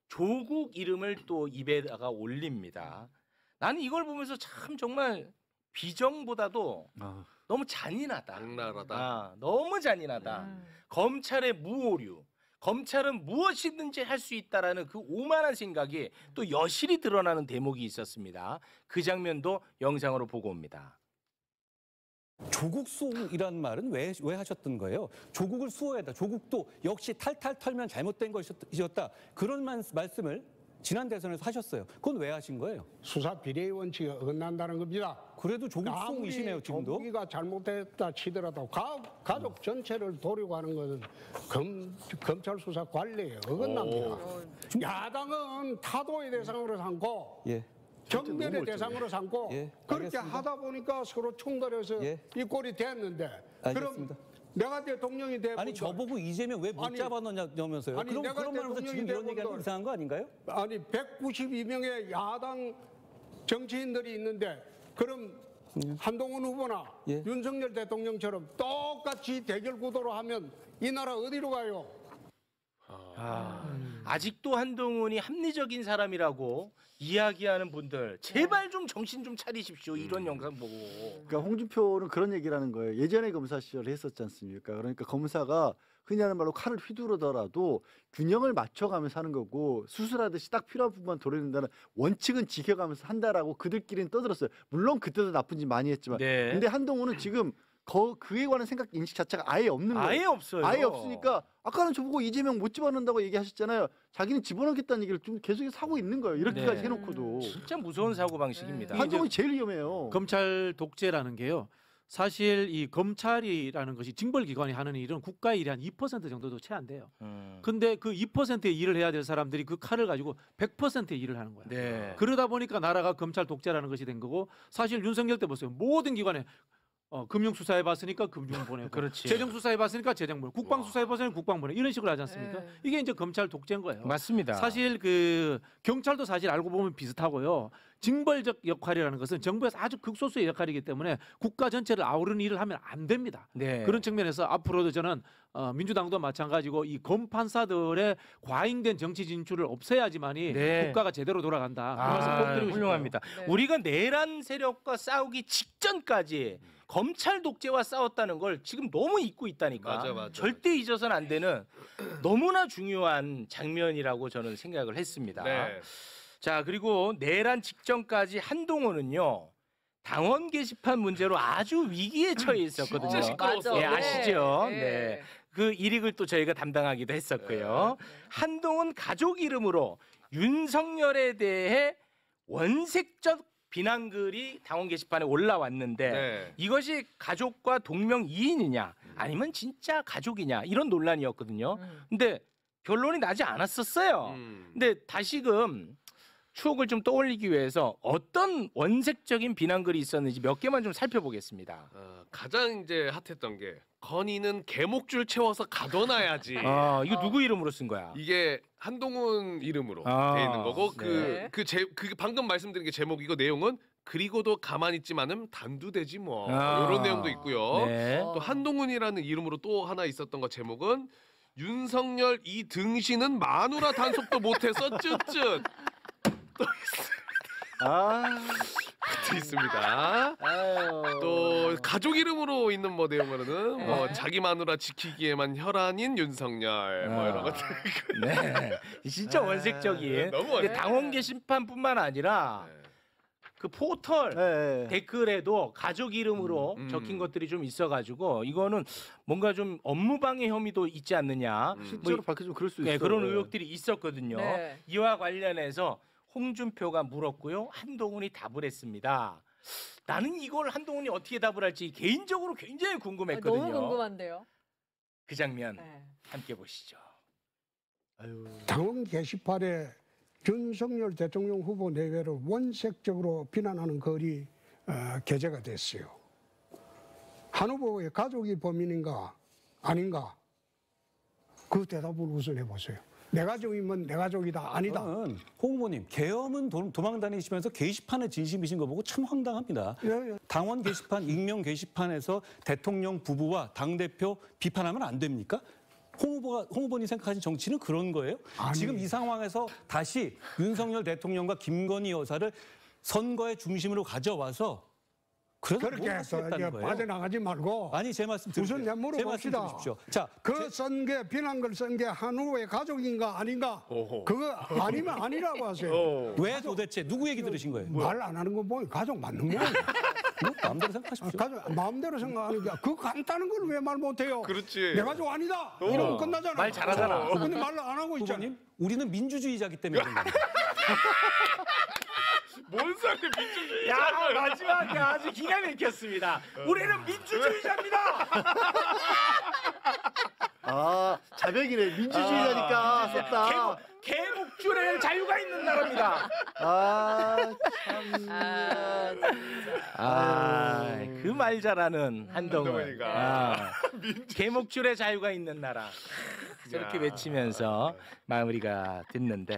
조국 이름을 또 입에다가 올립니다. 나는 이걸 보면서 참 정말 비정보다도 너무 잔인하다. 악랄하다. 너무 잔인하다. 검찰의 무오류. 검찰은 무엇이든지 할 수 있다라는 그 오만한 생각이 또 여실히 드러나는 대목이 있었습니다. 그 장면도 영상으로 보고 옵니다. 조국 수호이라는 말은 왜 하셨던 거예요? 조국을 수호해다. 조국도 역시 탈탈 털면 잘못된 것이었다. 그런 말씀을 지난 대선에서 하셨어요. 그건 왜 하신 거예요? 수사 비례의 원칙에 어긋난다는 겁니다. 그래도 조국 수호이시네요, 지금도. 조국이가 잘못했다 치더라도 가족 전체를 도려가는 것은 검찰 수사 관리에 어긋납니다. 야당은 타도의 대상으로 삼고 정면의 대상으로 삼고 그렇게 알겠습니다. 하다 보니까 서로 충돌해서 이 꼴이 됐는데 알겠습니다. 그럼 내가 대통령이 되고 아니 저보고 이재명 왜 못 잡아넣냐면서요? 아니, 그럼 내가 그런 말하면서 지금 이런 얘기하는 거 이상한 거 아닌가요? 아니 192명의 야당 정치인들이 있는데 그럼 한동훈 후보나 윤석열 대통령처럼 똑같이 대결 구도로 하면 이 나라 어디로 가요? 아직도 한동훈이 합리적인 사람이라고 이야기하는 분들 제발 좀 정신 좀 차리십시오. 이런 영상 보고. 그러니까 홍준표는 그런 얘기를 하는 거예요. 예전에 검사 시절에 했었지 않습니까? 그러니까 검사가 흔히 하는 말로 칼을 휘두르더라도 균형을 맞춰가면서 하는 거고 수술하듯이 딱 필요한 부분만 도려낸다는 원칙은 지켜가면서 한다라고 그들끼리는 떠들었어요. 물론 그때도 나쁜 짓 많이 했지만 근데 한동훈은 지금 그에 관한 생각 인식 자체가 아예 없는 거예요. 아예 없어요. 아예 없으니까 아까는 저보고 이재명 못 집어넣는다고 얘기하셨잖아요. 자기는 집어넣겠다는 얘기를 좀 계속해서 하고 있는 거예요. 이렇게까지 해놓고도. 진짜 무서운 사고 방식입니다. 한동훈이 제일 위험해요. 검찰 독재라는 게요. 사실 이 검찰이라는 것이 징벌기관이 하는 일은 국가의 일이 한 2% 정도도 채 안 돼요. 근데 그 2%의 일을 해야 될 사람들이 그 칼을 가지고 100%의 일을 하는 거예요. 네. 그러다 보니까 나라가 검찰 독재라는 것이 된 거고 사실 윤석열 때 보세요. 모든 기관에 금융 수사해 봤으니까 금융 보내고 그렇지. 재정 수사해 봤으니까 재정 보내고 국방 수사해 봤으니까 국방 보내고 이런 식으로 하지 않습니까? 이게 이제 검찰 독재인 거예요. 맞습니다. 사실 그 경찰도 사실 알고 보면 비슷하고요. 징벌적 역할이라는 것은 정부에서 아주 극소수의 역할이기 때문에 국가 전체를 아우르는 일을 하면 안 됩니다. 네. 그런 측면에서 앞으로도 저는 민주당도 마찬가지고 이 검판사들의 과잉된 정치 진출을 없애야지만이 국가가 제대로 돌아간다. 그 말씀 꼭 드리고 훌륭합니다. 네. 우리가 내란 세력과 싸우기 직전까지 검찰 독재와 싸웠다는 걸 지금 너무 잊고 있다니까. 맞아. 절대 잊어서는 안 되는 너무나 중요한 장면이라고 저는 생각을 했습니다. 네. 자, 그리고 내란 직전까지 한동훈은요. 당원 게시판 문제로 아주 위기에 처해 있었거든요. 진짜 시끄러웠어. 예, 아시죠? 네. 네. 그 일익을 또 저희가 담당하기도 했었고요. 한동훈 가족 이름으로 윤석열에 대해 원색적 비난글이 당원 게시판에 올라왔는데 이것이 가족과 동명이인이냐 아니면 진짜 가족이냐 이런 논란이었거든요. 근데 결론이 나지 않았었어요. 근데 다시금 추억을 좀 떠올리기 위해서 어떤 원색적인 비난글이 있었는지 몇 개만 좀 살펴보겠습니다. 가장 이제 핫했던 게 건이는 개목줄 채워서 가둬놔야지. 이거 누구 이름으로 쓴 거야? 이게 한동훈 이름으로 돼 있는 거고 그 방금 말씀드린 게 제목 이거 내용은 그리고도 가만히 있지만은 단두대지 뭐 이런 내용도 있고요. 네. 또 한동훈이라는 이름으로 또 하나 있었던 거 제목은 윤석열 이 등신은 마누라 단속도 못해서 쯧쯧. 또 있습니다. 또 가족 이름으로 있는 뭐 내용으로는 뭐 자기 마누라 지키기에만 혈안인 윤석열 뭐 이런 것들. 네, 진짜 원색적인. 너무 근데 당원 게시판뿐만 아니라 그 포털 네. 댓글에도 가족 이름으로 적힌 것들이 좀 있어가지고 이거는 뭔가 좀 업무방해 혐의도 있지 않느냐. 실제로 밝혀지면 그럴 수 있어요. 네, 그런 의혹들이 있었거든요. 네. 이와 관련해서 홍준표가 물었고요. 한동훈이 답을 했습니다. 나는 이걸 한동훈이 어떻게 답을 할지 개인적으로 굉장히 궁금했거든요. 너무 궁금한데요. 그 장면 네. 함께 보시죠. 아유. 당원 게시판에 윤석열 대통령 후보 내외를 원색적으로 비난하는 글이 게재가 됐어요. 한 후보의 가족이 범인인가 아닌가 그 대답을 우선 해보세요. 내 가족이면 내 가족이다 아니다. 홍 후보님 계엄은 도망 다니시면서 게시판에 진심이신 거 보고 참 황당합니다. 예. 당원 게시판, 익명 게시판에서 대통령 부부와 당대표 비판하면 안 됩니까? 홍 후보님 생각하신 정치는 그런 거예요? 아니. 지금 이 상황에서 다시 윤석열 대통령과 김건희 여사를 선거의 중심으로 가져와서 그래서 그렇게 해서 이제 빠져나가지 말고 아니 제 말씀 들으세요. 우선 내 물어봅시다. 들으십시오. 자, 그 쓴 게 비난글 쓴 게 한 후보의 가족인가 아닌가 그거 아니면 아니라고 하세요. 왜 도대체 누구 얘기 들으신 거예요? 말 안 하는 거 보면 가족 맞는 거예요. 뭐 마음대로 생각하십시오. 가족 마음대로 생각하는 게 그 간단한 걸 왜 말 못해요? 그렇지. 내 가족 아니다. 이러면 끝나잖아. 말 잘하잖아. 근데 말을 안 하고 있잖아. 후보님, 우리는 민주주의자기 때문에 그런 겁니다. 뭔 소리 민주주의? 야, 마지막에 아주 기가 막혔습니다. 우리는 민주주의자입니다. 아, 자백이네. 민주주의자니까 썼다. 개목줄에 자유가 있는 나라입니다. 아, 참. 그 말 잘하는 한동훈. 한동훈이가. 개목줄에 자유가 있는 나라. 저렇게 야. 외치면서 마무리가 됐는데.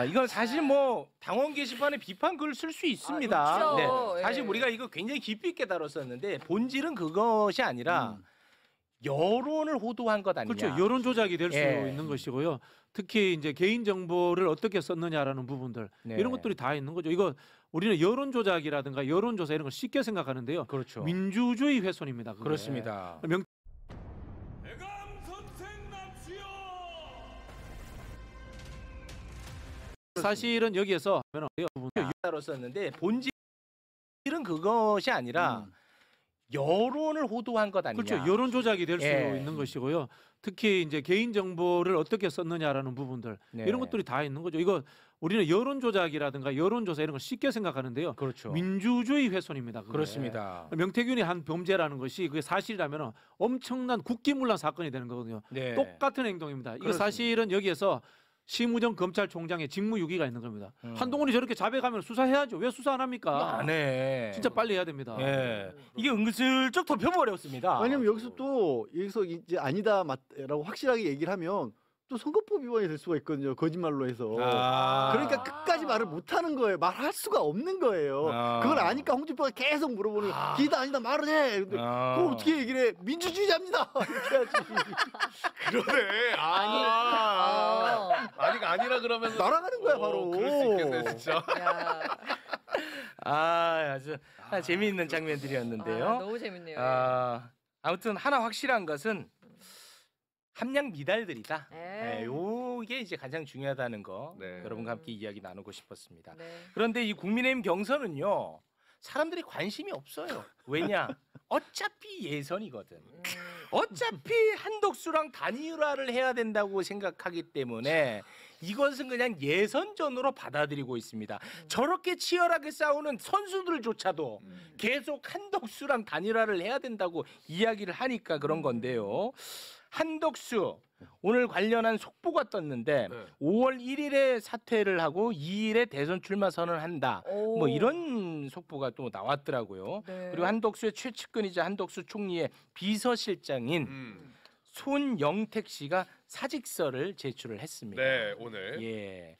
이건 사실 뭐 당원 게시판에 비판 글 쓸 수 있습니다. 그렇죠. 네, 사실 예. 우리가 이거 굉장히 깊이 있게 다뤘었는데 본질은 그것이 아니라 여론을 호도한 것 아니냐. 그렇죠. 여론 조작이 될 수 예. 있는 것이고요. 특히 이제 개인 정보를 어떻게 썼느냐라는 부분들 네. 이런 것들이 다 있는 거죠. 이거 우리는 여론 조작이라든가 여론 조사 이런 걸 쉽게 생각하는데요. 그렇죠. 민주주의 훼손입니다. 그게. 그렇습니다. 사실은 여기에서 다뤘었는데 본질은 그것이 아니라 여론을 호도한 것 아니냐. 그렇죠. 여론 조작이 될 수 예. 있는 것이고요. 특히 이제 개인 정보를 어떻게 썼느냐라는 부분들 네. 이런 것들이 다 있는 거죠. 이거 우리는 여론 조작이라든가 여론 조사 이런 걸 쉽게 생각하는데요. 그렇죠. 민주주의 훼손입니다. 그게. 그렇습니다. 명태균이 한 범죄라는 것이 그게 사실이라면 엄청난 국기문란 사건이 되는 거거든요. 네. 똑같은 행동입니다. 이거 그렇습니다. 사실은 여기에서 심우정 검찰총장의 직무유기가 있는 겁니다. 한동훈이 저렇게 자백하면 수사해야죠. 왜 수사 안 합니까? 안 해. 진짜 빨리 해야 됩니다. 예. 이게 은근슬쩍 덮여버렸습니다. 왜냐면 여기서 이제 아니다 맞라고 확실하게 얘기를 하면 또 선거법 위반이 될 수가 있거든요. 거짓말로 해서. 그러니까 끝까지 말을 못 하는 거예요. 말할 수가 없는 거예요. 그걸 아니까 홍준표가 계속 물어보는 거예요. 기다 아니다 말을 해. 근데 그걸 어떻게 얘기를 해? 민주주의자입니다. 이렇게 해야지. 그러네. 아니가 아니라 그러면서 날아가는 거야 바로. 그럴 수 있겠네 진짜. 아주 재미있는 장면들이었는데요. 너무 재밌네요. 아무튼 하나 확실한 것은 함량 미달들이다. 네. 요게 이제 가장 중요하다는 거 네. 여러분과 함께 이야기 나누고 싶었습니다. 네. 그런데 이 국민의힘 경선은요. 사람들이 관심이 없어요. 왜냐? 어차피 예선이거든. 어차피 한덕수랑 단일화를 해야 된다고 생각하기 때문에 이것은 그냥 예선전으로 받아들이고 있습니다. 저렇게 치열하게 싸우는 선수들조차도 계속 한덕수랑 단일화를 해야 된다고 이야기를 하니까 그런 건데요. 한덕수 오늘 관련한 속보가 떴는데 네. 5월 1일에 사퇴를 하고 2일에 대선 출마 선언한다. 오. 뭐 이런 속보가 또 나왔더라고요. 네. 그리고 한덕수의 최측근이자 한덕수 총리의 비서실장인 손영택 씨가 사직서를 제출을 했습니다. 네 오늘. 예.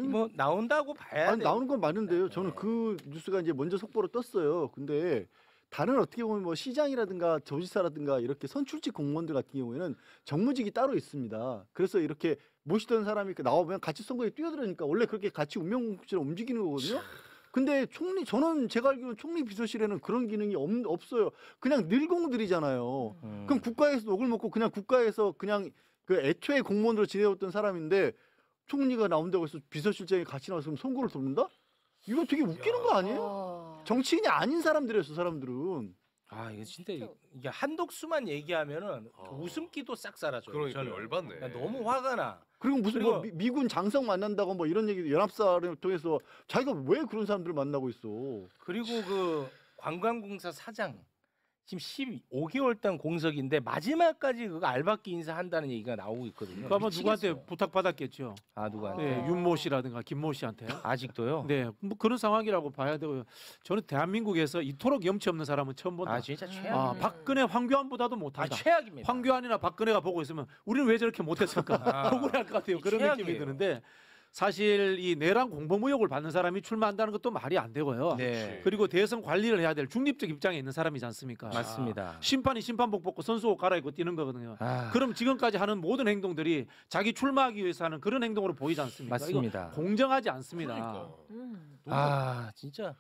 뭐 나온다고 봐야 아니, 돼. 나오는 건 맞는데요. 저는 그 뉴스가 이제 먼저 속보로 떴어요. 근데 다른 어떻게 보면 뭐 시장이라든가 도지사라든가 이렇게 선출직 공무원들 같은 경우에는 정무직이 따로 있습니다. 그래서 이렇게 모시던 사람이 나오면 같이 선거에 뛰어들으니까 원래 그렇게 같이 운명처럼 움직이는 거거든요. 근데 저는 제가 알기로는 총리 비서실에는 그런 기능이 없어요. 그냥 늘공들이잖아요. 그럼 국가에서 녹을 먹고 그냥 국가에서 그냥 그 애초에 공무원으로 지내왔던 사람인데 총리가 나온다고 해서 비서실장이 같이 나와서 그럼 선거를 돕는다? 이거 되게 웃기는 거 아니에요? 정치인이 아닌 사람들이었어, 사람들은. 아 이거 진짜 이게 한독수만 얘기하면은 그 웃음기도 싹 사라져요. 그러니까 저는. 열받네. 그러니까 너무 화가 나. 그리고 무슨 뭐 그리고- 미군 장성 만난다고 뭐 이런 얘기 연합사를 통해서 자기가 왜 그런 사람들을 만나고 있어? 그리고 그 관광공사 사장 지금 15개월 단 공석인데 마지막까지 그거 알박기 인사한다는 얘기가 나오고 있거든요. 그 아마 누구한테 미치겠어. 부탁받았겠죠. 아 누구한테? 네, 윤모 씨라든가 김모 씨한테. 아직도요? 네, 뭐 그런 상황이라고 봐야 되고요. 저는 대한민국에서 이토록 염치 없는 사람은 처음 본다. 아 진짜 최악. 아, 박근혜, 황교안보다도 아 못하다. 최악입니다. 황교안이나 박근혜가 보고 있으면 우리는 왜 저렇게 못했을까 아, 억울할 것 같아요. 그런 최악이에요. 느낌이 드는데 사실 이 내란 공범의혹을 받는 사람이 출마한다는 것도 말이 안 되고요. 네. 그리고 대선 관리를 해야 될 중립적 입장에 있는 사람이지 않습니까? 맞습니다. 심판이 심판복 벗고 선수옷 갈아입고 뛰는 거거든요. 아, 그럼 지금까지 하는 모든 행동들이 자기 출마하기 위해서 하는 그런 행동으로 보이지 않습니까? 맞습니다. 이거 공정하지 않습니다. 그러니까. 아 진짜.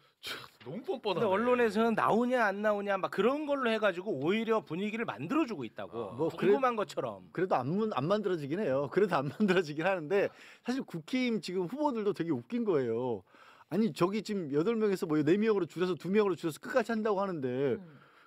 너무 뻔뻔하네. 근데 언론에서는 나오냐 안 나오냐 막 그런 걸로 해가지고 오히려 분위기를 만들어주고 있다고. 뭐 궁금한 것처럼. 그래도 안 만들어지긴 해요. 그래도 안 만들어지긴 하는데 사실 국힘 지금 후보들도 되게 웃긴 거예요. 아니 저기 지금 8명에서 뭐 4명으로 줄여서 2명으로 줄여서 끝까지 한다고 하는데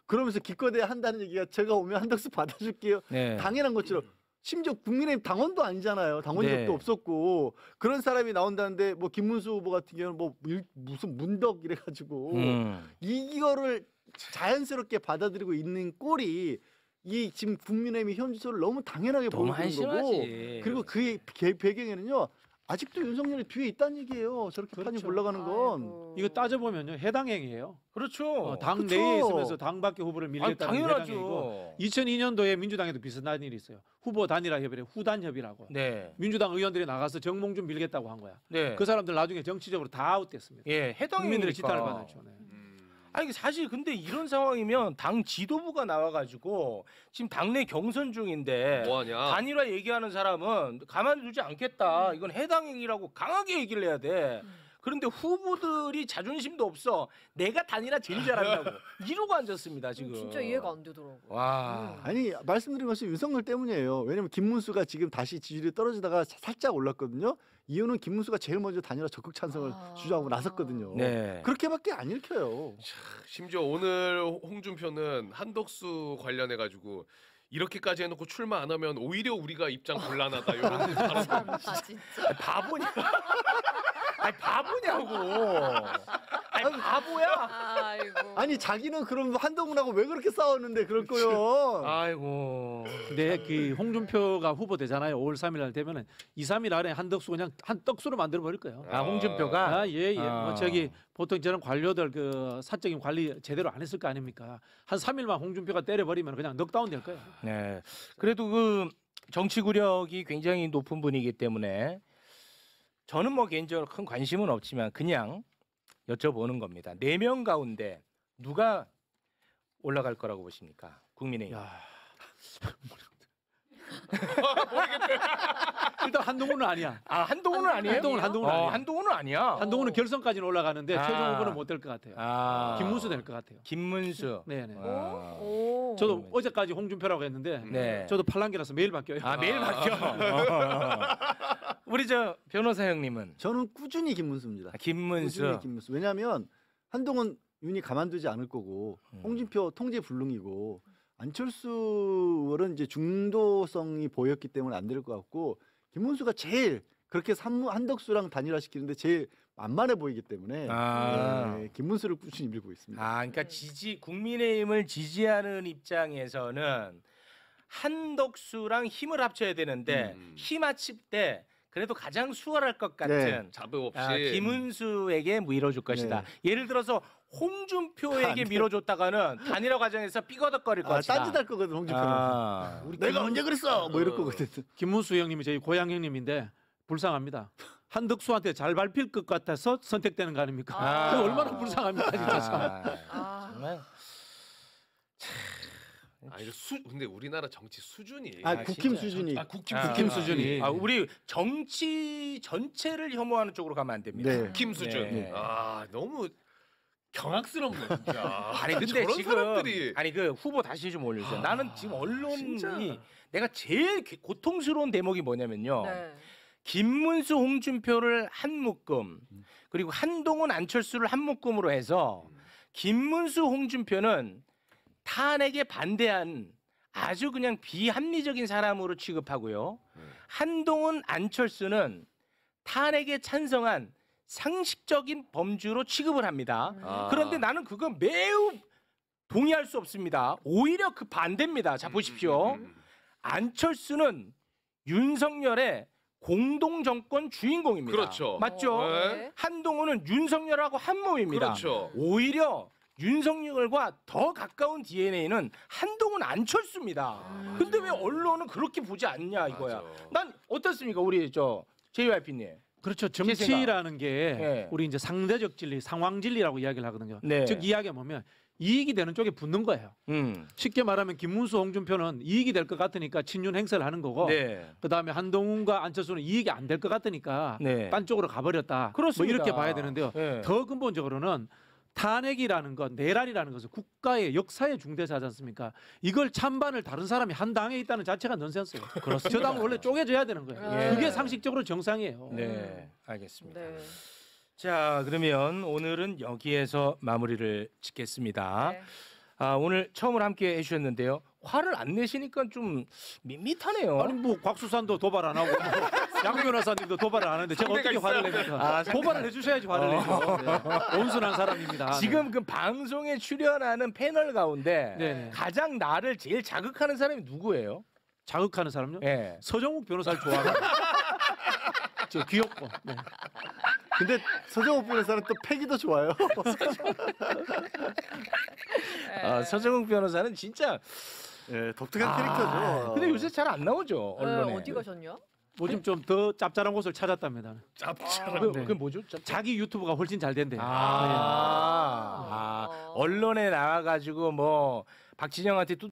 그러면서 기껏해야 한다는 얘기가 제가 오면 한덕수 받아줄게요. 네. 당연한 것처럼 심지어 국민의힘 당원도 아니잖아요. 당원적도 네. 없었고 그런 사람이 나온다는데 뭐 김문수 후보 같은 경우는 뭐 무슨 문덕 이래가지고 이거를 자연스럽게 받아들이고 있는 꼴이 이 지금 국민의힘이 현주소를 너무 당연하게 너무 보여주는 거고 한심하지. 그리고 그 배경에는요 아직도 윤석열이 뒤에 있다는 얘기예요. 저렇게 판이 그렇죠. 올라가는 건. 아이고. 이거 따져보면요 해당행위예요. 그렇죠. 당 그쵸. 내에 있으면서 당 밖의 후보를 아니, 밀겠다는 해당행위고 당연하죠. 2002년도에 민주당에도 비슷한 일이 있어요. 후보 단일화 협의회 후단협의라고. 네. 민주당 의원들이 나가서 정몽준 밀겠다고 한 거야. 네. 그 사람들 나중에 정치적으로 다 아웃됐습니다. 예, 해당 국민들의 지탄을 받았죠. 네. 아니 사실 근데 이런 상황이면 당 지도부가 나와가지고 지금 당내 경선 중인데 뭐하냐? 단일화 얘기하는 사람은 가만두지 않겠다. 이건 해당행위라고 강하게 얘기를 해야 돼. 그런데 후보들이 자존심도 없어. 내가 단일화 제일 잘한다고 이러고 앉았습니다 지금. 진짜 이해가 안 되더라고. 와. 아니 말씀드린 것이 윤석열 때문이에요. 왜냐면 김문수가 지금 다시 지지율이 떨어지다가 살짝 올랐거든요. 이유는 김문수가 제일 먼저 단일화 적극 찬성을 주장하고 나섰거든요. 네. 그렇게밖에 안 읽혀요. 심지어 오늘 홍준표는 한덕수 관련해 가지고 이렇게까지 해놓고 출마 안 하면 오히려 우리가 입장 곤란하다 이런 발언. 아 진짜. 바보냐? 아니 바보냐고. 아니 바보야? 아이고. 아니 자기는 그럼 한동훈하고 왜 그렇게 싸웠는데 그럴 거요. 아이고. 근데 그 홍준표가 후보 되잖아요. 5월 3일 날 되면은 2, 3일 안에 한덕수 그냥 한 떡수로 만들어 버릴 거예요. 아 홍준표가. 아, 예, 예. 아. 뭐 저기 보통 저런 관료들 그 사적인 관리 제대로 안 했을 거 아닙니까? 한 3일만 홍준표가 때려버리면 그냥 넉다운 될 거예요. 네. 그래도 그 정치 구력이 굉장히 높은 분이기 때문에 저는 뭐 개인적으로 큰 관심은 없지만 그냥 여쭤보는 겁니다. 4명 가운데 누가 올라갈 거라고 보십니까? 국민의힘. 야. 일단 한동훈은 아니야. 아 한동훈은 아니에요? 한동훈은 아니야. 한동훈은 아니야. 한동훈은 결선까지는 올라가는데 아. 최종 후보는 못 될 것 같아요. 아. 김문수 될 것 같아요. 김문수. 네네. 아. 오. 저도 어제까지 홍준표라고 했는데 네. 저도 팔랑귀라서 매일 바뀌어요. 아 매일 바뀌어. 우리 저 변호사 형님은 저는 꾸준히 김문수입니다. 김문수. 꾸준히 김문수. 왜냐하면 한동훈 윤이 가만두지 않을 거고 홍준표 통제 불능이고 안철수 의원은 이제 중도성이 보였기 때문에 안 될 것 같고 김문수가 제일 그렇게 한덕수랑 단일화시키는데 제일 만만해 보이기 때문에 네, 김문수를 꾸준히 밀고 있습니다. 아, 그러니까 국민의힘을 지지하는 입장에서는 한덕수랑 힘을 합쳐야 되는데 힘 합칠 때 그래도 가장 수월할 것 같은 자부 없이 김은수에게 밀어줄 것이다. 네. 예를 들어서 홍준표에게 밀어줬다가는 단일화 과정에서 삐거덕거릴 것이다. 딴짓할 거거든 홍준표는. 아. 내가 언제 그랬어? 뭐 이럴 거거든. 김문수 형님이 저희 고향 형님인데 불쌍합니다. 한덕수한테 잘 밟힐 것 같아서 선택되는 거 아닙니까? 아. 그게 얼마나 불쌍합니까 진짜. 참. 아. 정말. 아니 근데 우리나라 정치 수준이 국힘 수준이. 국힘 수준이. 우리 정치 전체를 혐오하는 쪽으로 가면 안 됩니다. 네. 국힘 수준. 네. 아 너무 경악스럽네 진짜. 아니 근데 저런 지금 사람들이 아니 그 후보 다시 좀 올려주세요. 나는 지금 언론이 진짜. 내가 제일 고통스러운 대목이 뭐냐면요. 네. 김문수, 홍준표를 한 묶음, 그리고 한동훈, 안철수를 한 묶음으로 해서 김문수, 홍준표는 탄핵에 반대한 아주 그냥 비합리적인 사람으로 취급하고요. 한동훈, 안철수는 탄핵에 찬성한 상식적인 범주로 취급을 합니다. 그런데 나는 그건 매우 동의할 수 없습니다. 오히려 그 반대입니다. 자 보십시오. 안철수는 윤석열의 공동정권 주인공입니다. 그렇죠. 맞죠? 네. 한동훈은 윤석열하고 한 몸입니다. 그렇죠. 오히려 윤석열과 더 가까운 DNA는 한동훈, 안철수입니다. 근데 왜 언론은 그렇게 보지 않냐 이거야. 맞아. 난 어떻습니까? 우리 저 JYP님. 그렇죠. 제 정치라는 게 네. 우리 이제 상대적 진리, 상황 진리라고 이야기를 하거든요. 네. 즉 이야기가 뭐면 이익이 되는 쪽에 붙는 거예요. 쉽게 말하면 김문수, 홍준표는 이익이 될 것 같으니까 친윤 행세를 하는 거고, 네. 그다음에 한동훈과 안철수는 이익이 안 될 것 같으니까 네. 딴 쪽으로 가버렸다. 그렇습니다. 뭐 이렇게 봐야 되는데요. 네. 더 근본적으로는 탄핵이라는 것, 내란이라는 것은 국가의 역사의 중대사지 않습니까? 이걸 찬반을 다른 사람이 한 당에 있다는 자체가 넌센스예요. 저 당은 원래 쪼개져야 되는 거예요. 예. 그게 상식적으로 정상이에요. 네, 알겠습니다. 네. 자, 그러면 오늘은 여기에서 마무리를 짓겠습니다. 네. 오늘 처음으로 함께 해주셨는데요. 화를 안 내시니까 좀 밋밋하네요. 아니 뭐 곽수산도 도발 안 하고 뭐 양 변호사님도 도발을 안 하는데 제가 어떻게 화를 냅니까? 도발을 해주셔야지 화를 내죠. 네. 온순한 사람입니다. 지금 그 방송에 출연하는 패널 가운데 네네. 가장 나를 제일 자극하는 사람이 누구예요? 자극하는 사람요? 예. 서정욱 변호사를 좋아하는. 저 귀엽고. 네. 근데 서정욱 변호사는 또 패기도 좋아요. 서정욱 변호사는 진짜 예, 독특한 캐릭터죠. 근데 요새 잘 안 나오죠 언론에. 어디 가셨냐? 요즘 좀 더 짭짤한 곳을 찾았답니다. 그게 뭐죠? 자기 유튜브가 훨씬 잘 된대요. 언론에 나와가지고 뭐 박진영한테 또